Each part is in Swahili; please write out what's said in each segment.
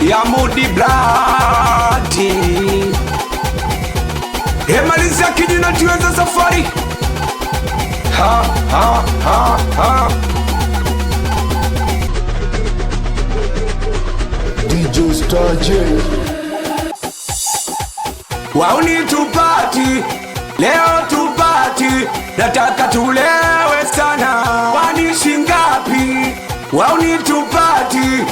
ya Mudi Blandi. Malizia kijina tuweza safari. Ha ha ha ha. DJ Star J. Wauni tupati, leo tupati, nataka tulewe sana. Wanishi ngapi? Wauni tupati,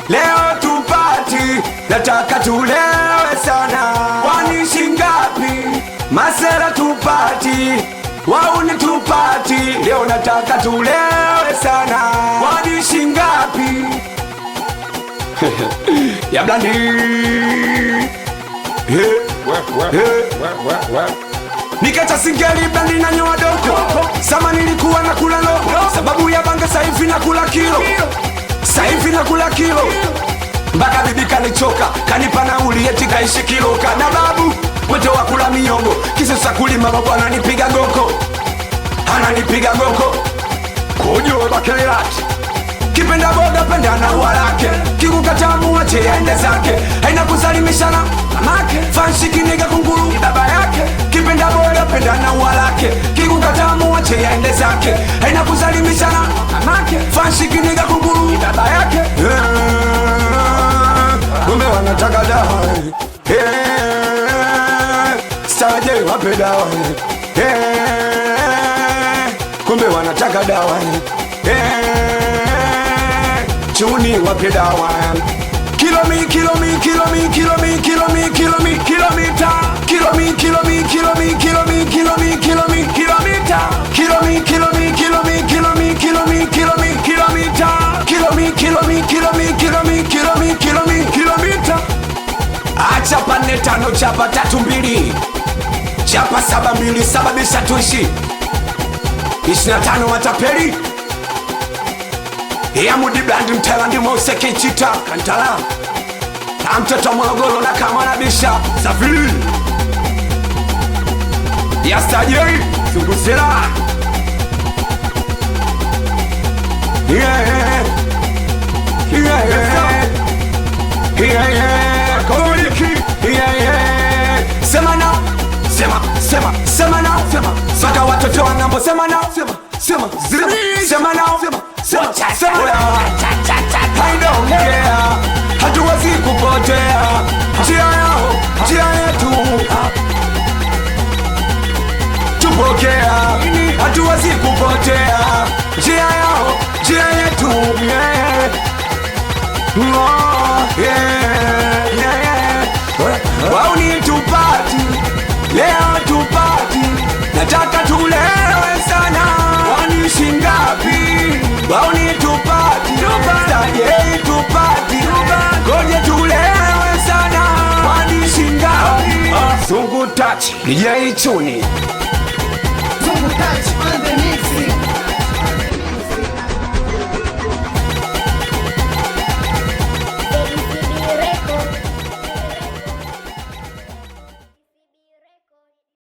leo tupati, nataka tulewe sana. Wanishi ngapi? Masera tupati, wauni tupati, leo nataka tulewe sana. Wanishi ngapi? Ya Blandi. Nikacha singeli Blandi na nyoa doko. Sama nilikuwa na kula loko. Sababu ya banga saifi na kula kilo. Saifi na kula kilo. Mbaka bibi kanichoka, kanipa nauli eti kaishi kiloka. Na babu wete wa kula miongo, kisasa kulima babu ananipiga goko. Ananipiga goko. Kujo bakelelati. Kipenda boga penda na uwalake, kikukatamu wache ende zake. Haina kusalimishana mamake, fanshiki nigga kunguru ni baba yake. Kipenda boga penda na uwalake, kikukatamu wache ende zake. Haina kusalimishana mamake, fanshiki nigga kunguru ni baba yake. Kumbe wanataka dawa. Star J wape dawa. Kumbe wanataka dawa. Chuni wape dawa. Kilomita. Chapa 45 chapa 32 chapa 72 sababisha tuishi 25 matapeli ya Mudi Blandi mtela ndi Moseke Chita Kantala mtoto Morogoro na kama nabisha Safiri ya Star J Sungusera Sema now, sema now. Saka watoto wanambo sema now, sema now. I don't care, hatuwezi kupotea. Njia yao, njia yetu tupokea. Hatuwezi kupotea. Njia yao, njia yetu. Wauni tupati, leo tupati, nataka tulewe sana. Wanishi ngapi? Wauni tupati, Star J tupati, koje tulewe sana. Wanishi ngapi? Sungu touch, DJ Chuni.